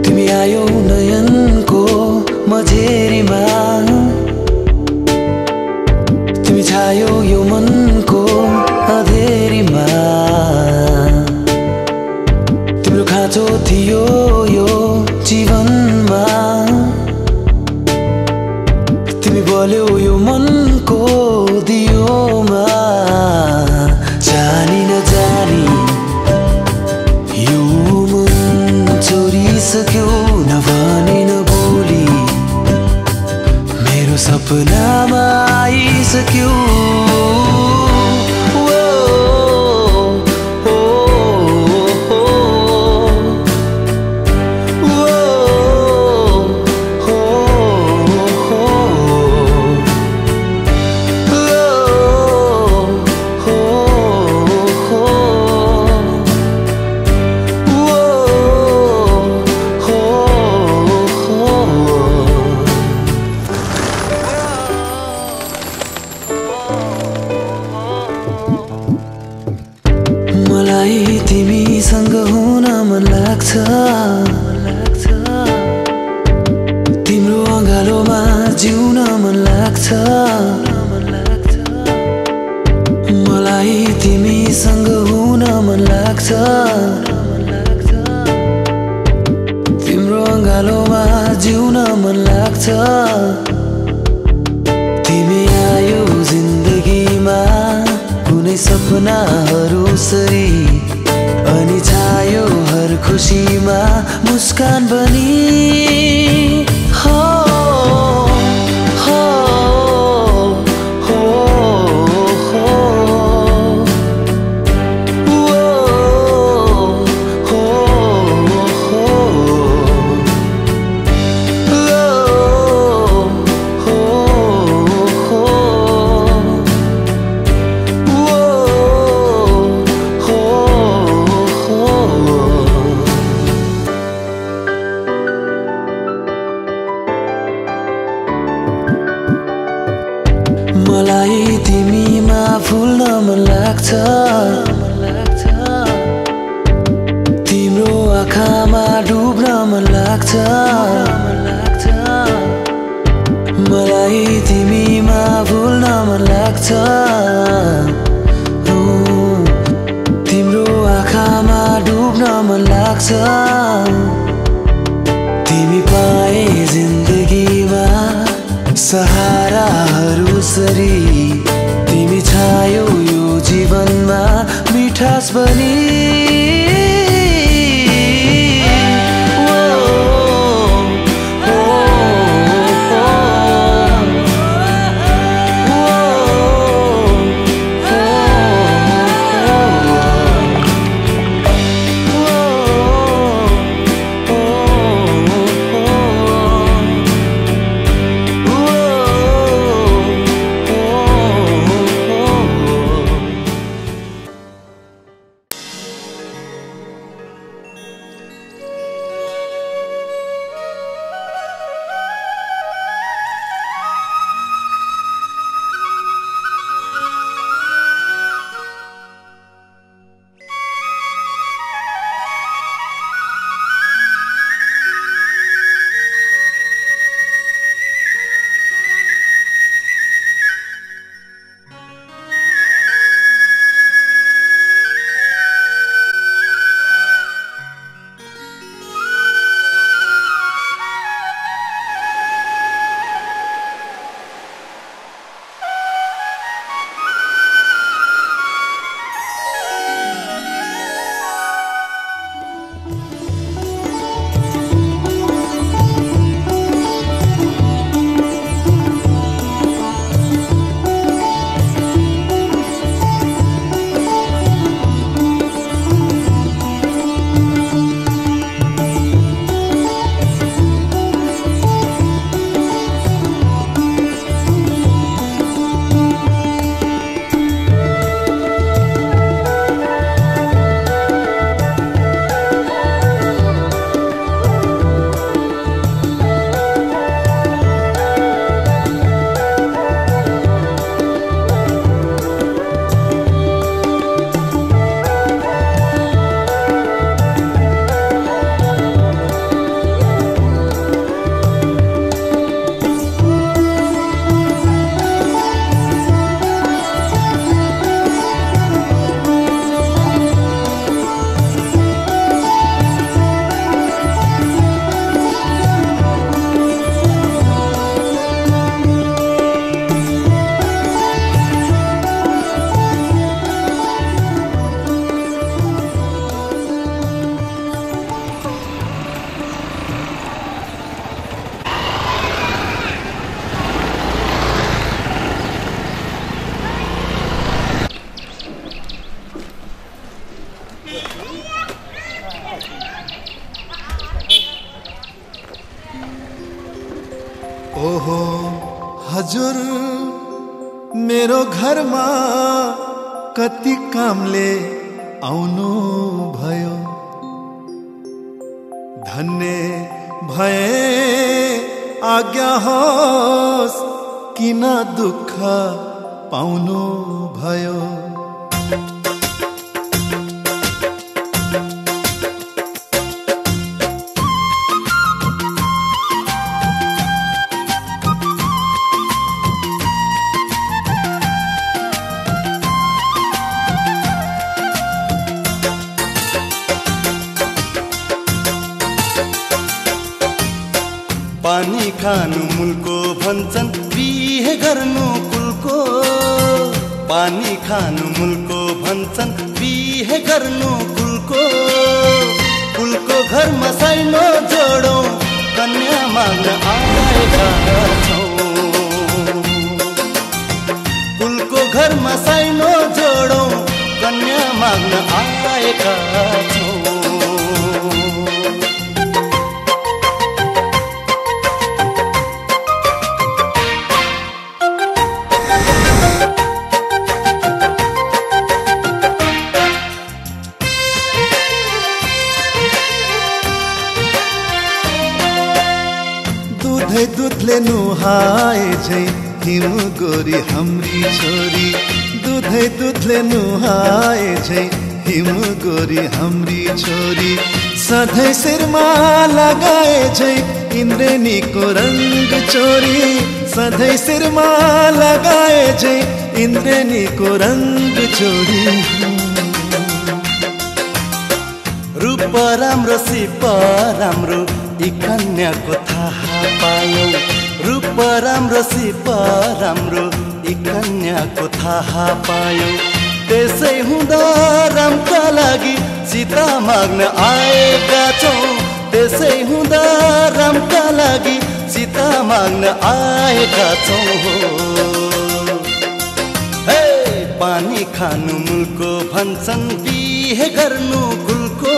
तिमी आयो नयनको मझेरीमा, तिमी छायो यो मनको अँधेरीमा। तिम्रो खाँचो थियो यो जीवनमा, तिमी बल्यौ यो मनको दियोमा। जानी नजानी यो मन चोरिसक्यो, नभनी नबोली मेरो सपनामा आइसक्यो। मलाई तिमीसँग हुन मन लाग्छ, तिम्रो अँगालोमा जिउन मन लाग्छ। मलाई तिमीसँग हुन मन लाग्छ, तिम्रो अँगालोमा जिउन मन लाग्छ। तिमी आयो जिन्दगीमा कुनै सपनाहरू सरी, अनि छायो हर खुसीमा मुस्कान बनी। हो हो हो हो मलाई तिमीमा फुल्न मन लाग्छ, तिम्रो आँखामा डुब्न मन लाग्छ। मलाई तिमीमा फुल्न मन लाग्छ, तिम्रो आँखामा डुब्न मन लाग्छ। तिमी पाए जिन्दगीमा सहाराहरू सरी, तिमी छायो यो जीवनमा मिठास बनी। ओहो हजुर मेरो घरमा कति कामले आउनु भयो धन्य भए आज्ञा होस् किन दुःख पाउनु भयो पानी खानु मुलको भन्छन् बिहे गर्नु कुलको पानी खानु मुलको भन्छन् बिहे गर्नु कुलको कुलको घरमा साइनो जोडौं कन्या माग्न आएका छौं कुलको घरमा साइनो जोडौं कन्या माग्न आएका छौं दूधले नुहाए झै हिम गोरी हाम्री छोरी दूधले नुहाए झै हिम गोरी हाम्री छोरी सधैँ शिरमा लगाए झै इन्द्रेणीको रंग चोरी सधैँ शिरमा लगाए झै इन्द्रेणीको रंग चोरी रूप राम्रो सिप राम्रो यी कन्याको थाहा पायौ रूप राम्रो सिप राम्रो यी कन्याको थाहा पायौ त्यसै हुँदा रामका लागि सीता माग्न आएका छौं त्यसै हुँदा रामका लागि सीता माग्न आएका छौं हे पानी खानु मुलको भन्छन् बिहे गर्नु कुलको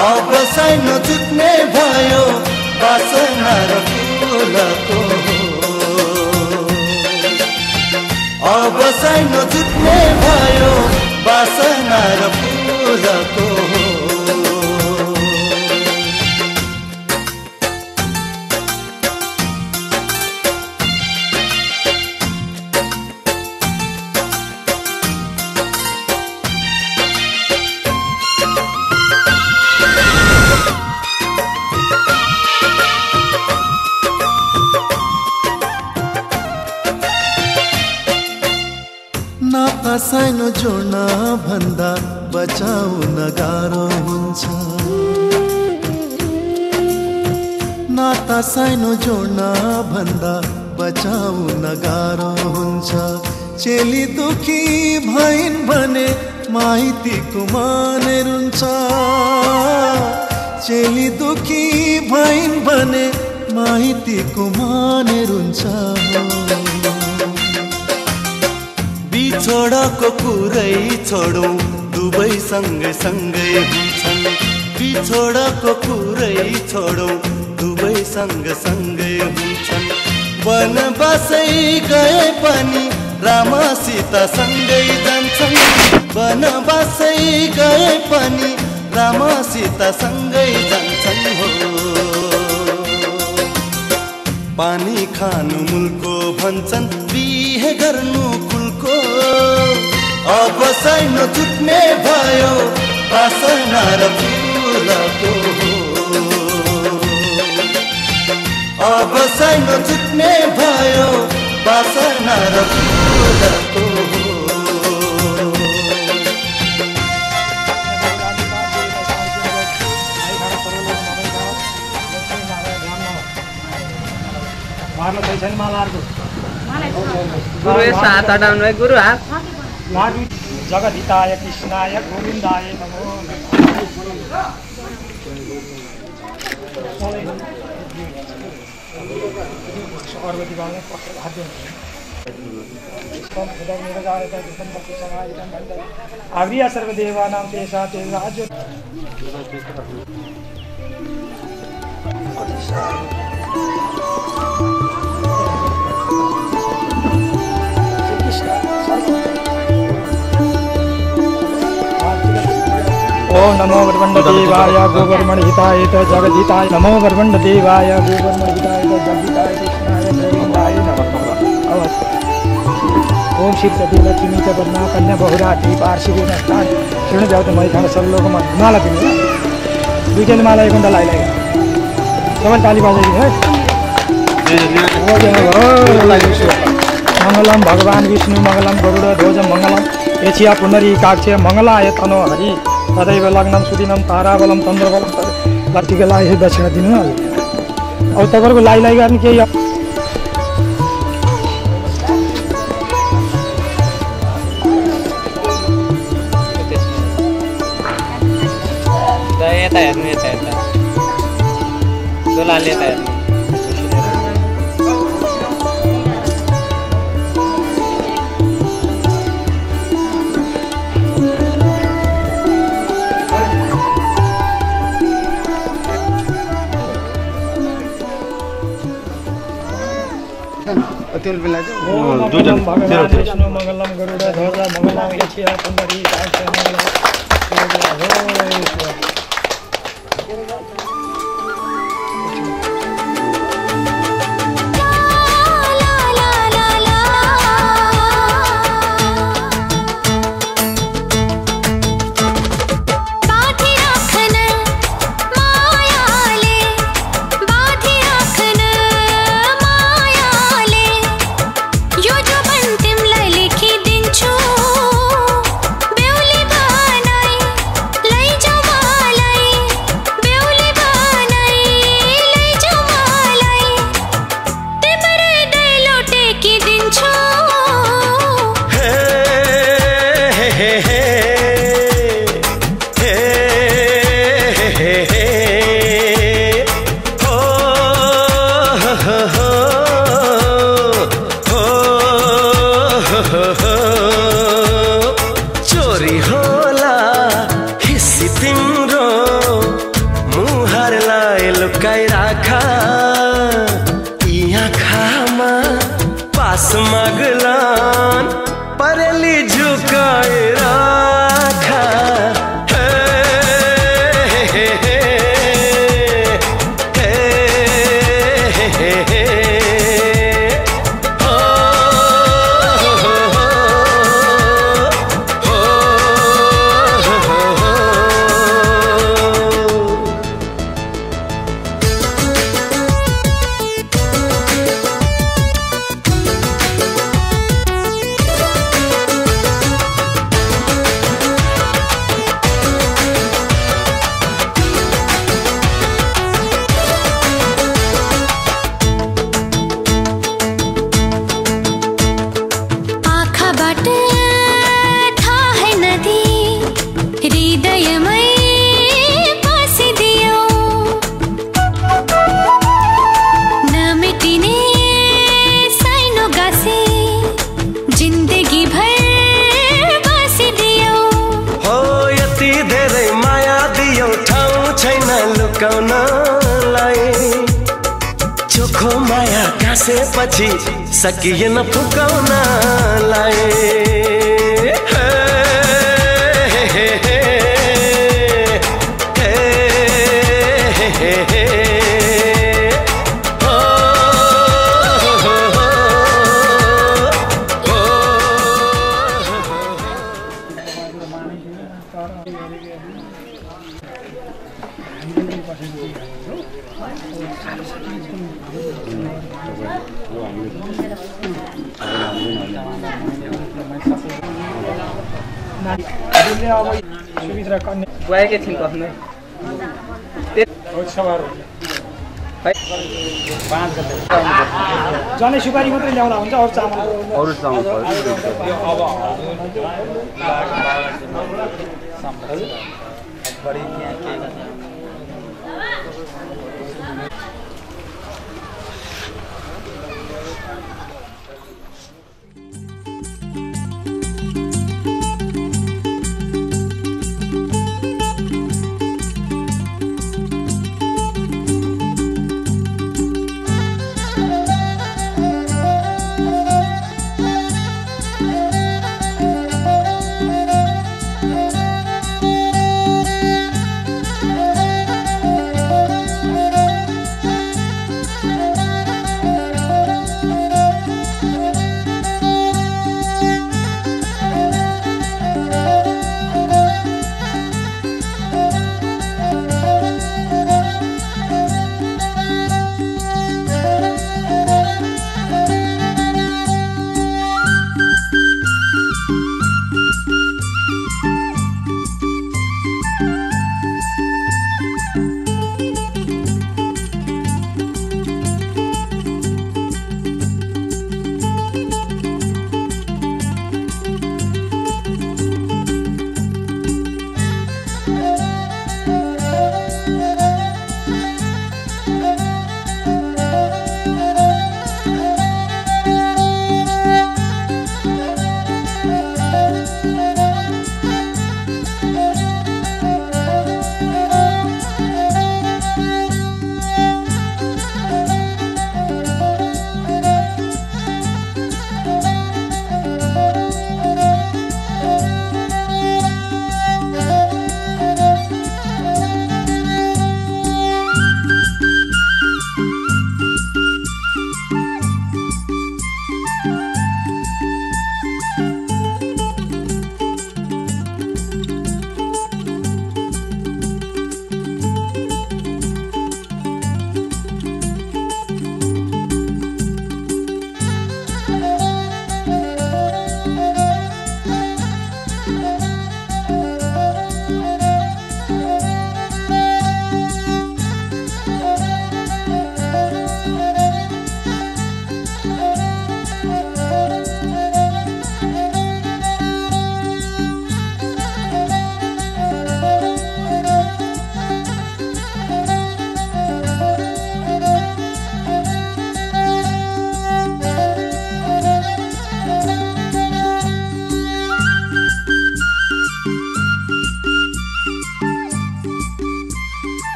अब साइनो जुट्ने भयो बासना र फुलको अब साइनो जुट्ने भयो बासना र फुलको नाता साइनो जोड्न भन्दा बचाउन गाह्रो हुन्छ नाता साइनो जोड्न भन्दा बचाउन गाह्रो हुन्छ चेली दुखी भइन् भने माइतीको माने रुन्छ चेली दुखी भइन् भने माइतीको माने रुन्छ बिछोडको कुरै छोडौं दुवै सँगै सँगै हुन्छन् बिछोडको कुरै छोडौं दुवै सँगसँगै हुन्छन् वनवासै गए पनि राम सीता सँगै जान्छन् वनवासै गए पनि राम सीता सँगै जान्छन् हो पानी खानु मुलको भन्छन् बिहे गर्नु कुलको अब साइनो जुट्ने भयो बासना र फुलको अब साइनो जुट्ने भयो बासना र फुलको गुरु यसो हात हटाउनु है गुरु हात जगदिताय कृष्णाय गोविन्दाय नमो आग्रिया सर्वदेवानां तेषा तेषा ओम नमो ब्रह्मण्डदेवाय गोब्रह्मणहिताय जगद्धिताय नमो ब्रह्मण्डदेवाय गोब्रह्मणहिताय जगद्धिताय कृष्णाय गोविन्दाय नमः। ओम शिव सती लक्ष्मी च पद्मा कन्या बहुरात्री पार्श्वी नष्टान शृणु जाते मैथान सर्वलोकमा माला पिनु दुईजना माला एक घण्टा लाइलाइ सबैले ताली बजाइदिनु है। मंगलम भगवान विष्णु मंगलम गरुड ध्वज मंगलम एचिया पुनरी काक्ष मंगलाय तनो हरि तदैव लग्नम सुदिनम ताराबलम चन्द्रबलम लट्ठीको लागि दक्षिणा दिनु अब तपाईँहरूको लाइ गर्ने केही यता हेर्नु यता दोलाले यता हेर्नु मंगलम भगवान विष्णु मंगलम गरुड ध्वज मंगलम एचिया पुनरी काक्ष मंगलम चोखो माया कासेपछि सकिएन फुकाउनलाई गएकै थियौँ कस्मै जनै सुपारी मात्रै ल्याउँदा हुन्छ अरू चामल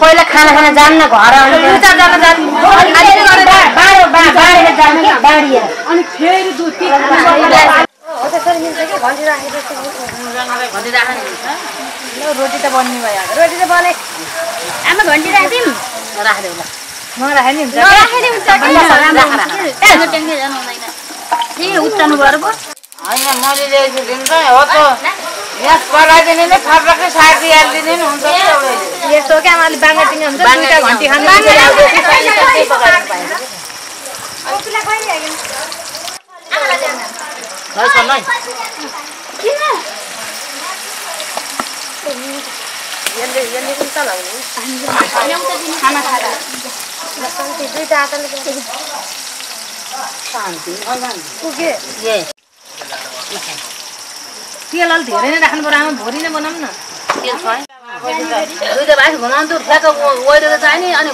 पहिला खाना खाना जान्न घर रोटी त बन्ने भयो रोटी त बने आमा घन्टी राखिदिउँ राख्दै ल म राखे नि हुन्छ उत्तानु गएर पो होइन मैले ल्याएको दिन त हो त यहाँ पकाइदिने नै फाप्राकै साथी हालिदिने नि हुन्छ यस्तो क्या आमाले बाङ्गाटिङ हुन्छ दुईटा घन्टी खानु तेल अलि धेरै नै राख्नु पर्यो आमा भोलि नै बनाऊँ न दुईटा भाइ घुमाउनु ठ्याक्क ओइरो चाहिने अनि